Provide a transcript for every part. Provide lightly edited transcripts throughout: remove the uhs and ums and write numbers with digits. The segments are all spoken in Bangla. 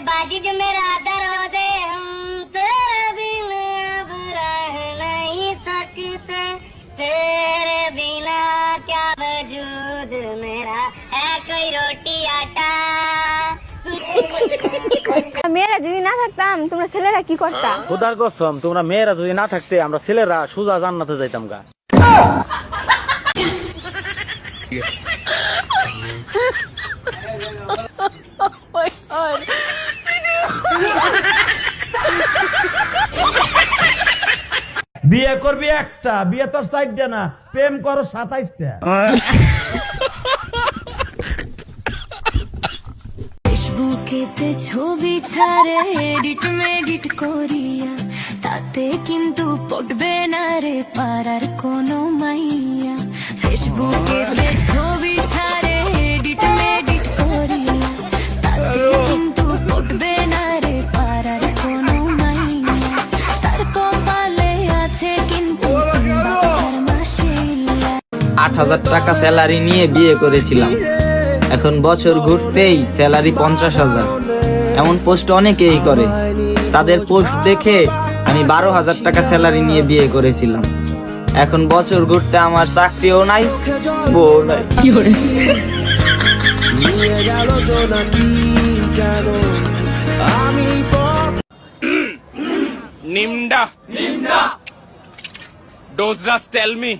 बाजी जो मेरा दर्द हम तेरे बिना अब रह नहीं सकते तेरे बिना क्या वजूद मेरा है कोई रोटी आटा মেয়েরা যদি না থাকতাম তোমরা ছেলেরা কি করতা? খোদার কসম তোমরা মেয়েরা যদি না থাকতে আমরা ছেলেরা সোজা জান্নাতে যাইতাম গা। বিয়ে করবি একটা, বিয়ে তোর 4টা না, প্রেম করো 27টা। ফেসবুকেতে ছবি ছাড়ে এডিট করিয়া তাতে কিন্তু পড়বে না রে পারার কোনো মাইয়া ফেসবুকেতে ছবি ছাড়ে এডিট করিয়া তাতে কিন্তু পড়বে না রে পারার কোনো মাইয়া তার কপালে আছে কিন্তু 3 বছর মাসিল্লা 8,000 টাকা স্যালারি নিয়ে বিয়ে করেছিলাম, এখন বছর ঘুরতেই স্যালারি 50,000। এমন পোস্ট অনেকেই করে, তাদের পোস্ট দেখে আমি 12,000 টাকা স্যালারি নিয়ে বিয়ে করেছিলাম, এখন বছর ঘুরতে আমার চাকরিও নাই, বউ নাই। Nimda. Dozras tell me.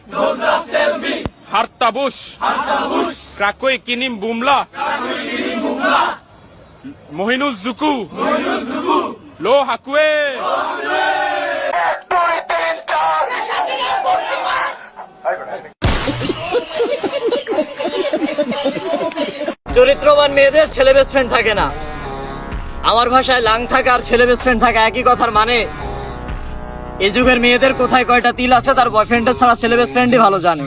Hartabush. Krakoi kinim bumla. Mohinuz Zuku. Lo Hakwe. চরিত্রবান মেয়েদের ছেলে বেস্ট ফ্রেন্ড থাকে না, আমার ভাষায় লাং থাকা আর ছেলে বেস্ট ফ্রেন্ড থাকা একই কথার মানে। এই যুগের মেয়েদের কোথায় কয়টা তিল আছে তার বয়ফ্রেন্ডের ছাড়া ছেলে বেস্ট ফ্রেন্ডই ভালো জানে।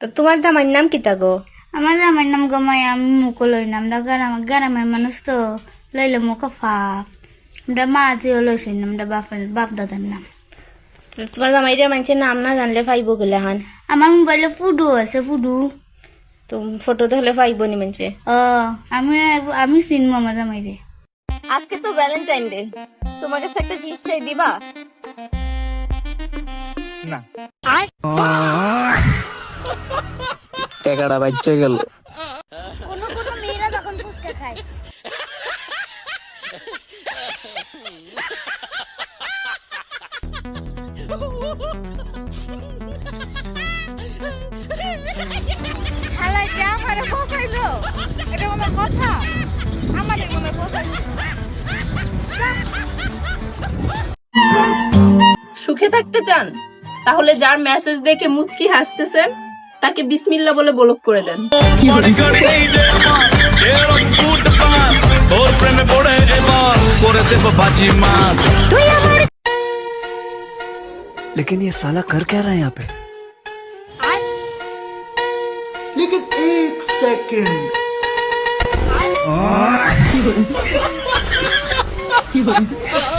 তো তোমার জামাইর নাম কি গো? আমার আমার নাম গমাই আমি মুকুলই নাম গ্রামের মানুষ তো লইলে মুখ ফাপ আমরা মা যে লইছি নামটা বাপ দাদার নাম। তোমার জামাইরে মানুষের নাম না জানলে পাইবো গেলে হান? আমার মোবাইলে ফুডু আছে ফুডু তো ফটো দেখলে পাইবো নি মানুষে? আমি চিনবো আমার জামাইরে। আজকে তো ভ্যালেন্টাইন ডে, তোমার কাছে একটা জিনিস চাই, দিবা? না, টাকাটা বাচ্চা গেল। কোনো মেয়েরা যখন ফুচকা খায় আমারে বসাইলো, এটা মনে কথা আমাদের মনে বসাইলো। সুখে থাকতে চান তাহলে যার মেসেজ দেখে মুচকি হাসতেছেন তাকে বিসমিল্লাহ বলে ব্লক করে দেন। लेकिन ये साला कर क्या रहा है यहाँ पे? लेकिन एक सेकंड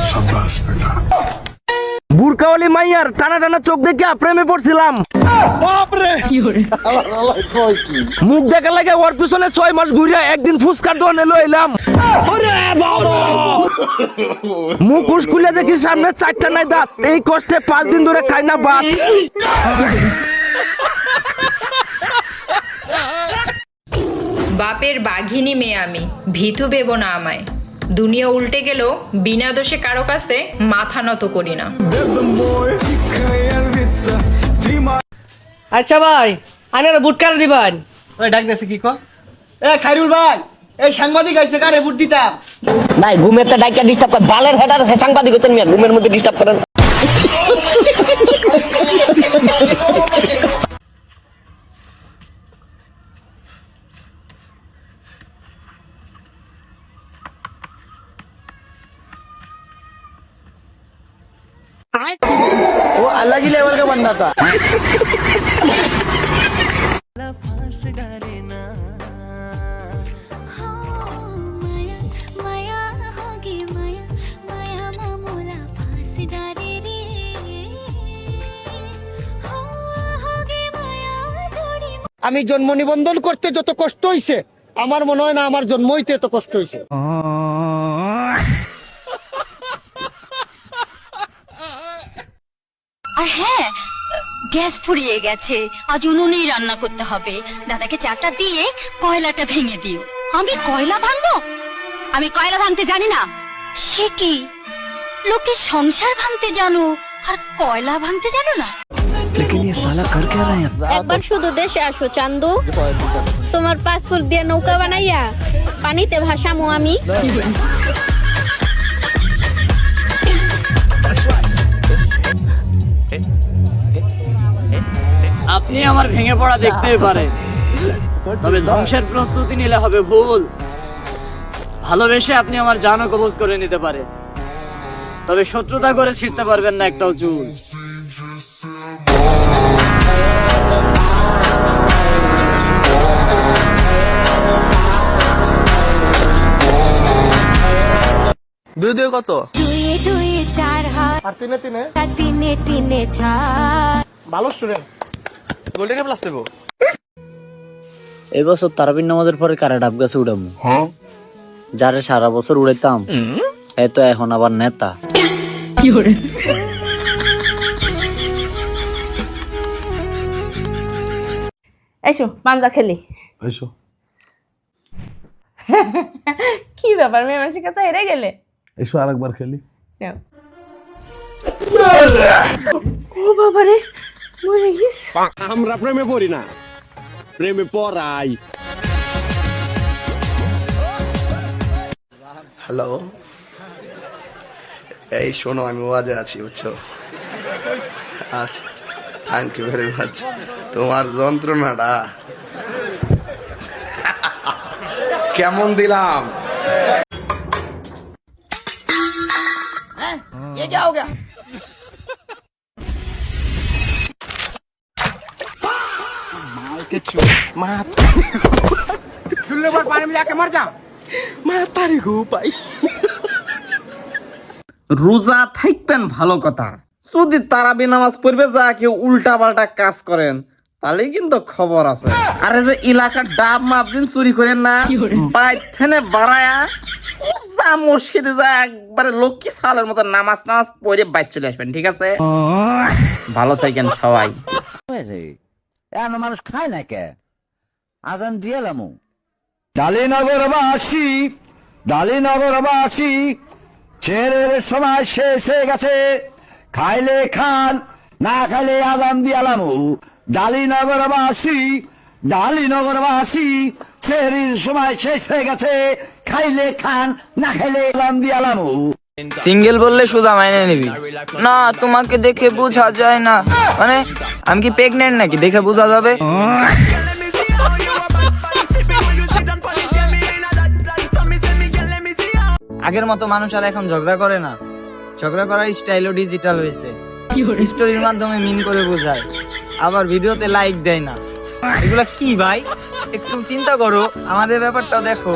शाबाश बेटा। বুরকাওয়ালি মাইয়ার টানা টানা চোখ দেখে প্রেমে পড়ছিলাম। মুখ দেখা লাগে ওর পিছনে 6 মাস ঘুরে একদিন ফুচকার দোকানে লইলাম। মুখ খুলে দেখি সামনে 4টা নাই দাঁত, এই কষ্টে 5 দিন ধরে খাই না ভাত। বাপের বাঘিনী মেয়ে আমি, ভীতু ভেবো না আমায়। দুনিয়া উল্টে গেলেও বিনা দোষে কারো কাছে মাথা নত করি না। আচ্ছা ভাই, আমি আর বুট কার দিবান? ওই ডাক দেছে কি কো? ए खायरुल भाई, এই সাংবাদিক আইছে কারে ভোট দিতাম? ভাই ঘুমের তো ডাইকা ডিস্টার্ব করে, বালের হেডার সাংবাদিক হচ্ছেন মিয়া, ঘুমের মধ্যে ডিস্টার্ব করেন। वो अलग ही लेवल का बंदा था। আমি জন্ম নিবন্ধন করতে যত কষ্ট হইছে আমার মনে হয় না আমার জন্ম হইতে এত কষ্ট হইছে। আর হ্যাঁ, গ্যাস ফুরিয়ে গেছে, আজ উনুনেই রান্না করতে হবে। দাদাকে চাটা দিয়ে কয়লাটা ভেঙে দিও। আমি কয়লা ভাঙবো? আমি কয়লা ভাঙতে জানি না। সে কি, লোকে সংসার ভাঙতে জানো আর কয়লা ভাঙতে জানো না? একবার শুধু দেশে আসো চান্দু, তোমার পাসপোর্ট দিয়ে নৌকা বানাইয়া পানিতে ভাসামু আমি। আপনি আমার ভেঙে পড়া দেখতেই পারেন, তবে ধ্বংসের প্রস্তুতি নিলে হবে ভুল। ভালোবেসে আপনি আমার জানও কবজ করে নিতে পারে, তবে শত্রুতা করে ছিঁড়তে পারবেন না একটাও চুল। দুই দুই কত? দুয়ে দুয়ে চার হাত, আর তিনে তিনে? আর তিনে তিনে চার। ভালো স্টুডেন্ট, গোল্ডেন প্লাস দেবো। এই বছর তারাবির নামাজের পরে কারা ডাব গাছে উড়ামু। যারে সারা বছর উড়াইতাম এ তো এখন আবার নেতা। এসো পাঞ্জা খেলি। এসো। কি ব্যাপার, মেয়ে মানুষের কাছে হেরে গেলে? এসো আরেকবার খেলি। নাও। ও বাবা রে, মরে গেছ। আমরা প্রেমে পড়ি না, প্রেমে পড়াই। হ্যালো, এই শোনো আমি ওয়াজে আছি বুঝছো? আচ্ছা, থ্যাংক ইউ ভেরি মাচ। তোমার যন্ত্রণাটা কেমন দিলাম? রোজা থাকবেন ভালো কথা, যদি তারাবি নামাজ পড়বে যা কেউ উল্টা পাল্টা কাজ করেন তাহলে কিন্তু খবর আছে। আরে যে এলাকার ডাব মাপদিন চুরি করেন না, বাইথেনে বাড়ায়া সোজা মসজিদে যা একবারে লক্ষ্মী সালের মতো নামাজ নামাজ পড়ে বাইর চলে আসবেন, ঠিক আছে? ভালো থাকেন সবাই। মানুষ খায় না কে? আজান দিয়েলাম। ডালিনগরবাসী, ডালিনগরবাসী, ছেলের সময় শেষ হয়ে গেছে, খাইলে খান না খাইলে আজান দিয়ালাম। ডালিনগরবাসী, ডালিনগরবাসী, ছেলের সময় শেষ হয়ে গেছে, খাইলে খান না খাইলে আজান দিয়ালাম। সিঙ্গেল বললে সোজা মাইনে নিবি না? তোমাকে দেখে বোঝা যায় না মানে আমি কি প্রেগনেন্ট নাকি দেখে বোঝা যাবে? আগের মতো মানুষ আর এখন ঝগড়া করে না, ঝগড়া করার স্টাইলও ডিজিটাল হয়েছে। স্টোরির মাধ্যমে মিন করে বোঝায়, আবার ভিডিওতে লাইক দেয় না। এগুলা কি ভাই? একটু চিন্তা করো, আমাদের ব্যাপারটাও দেখো।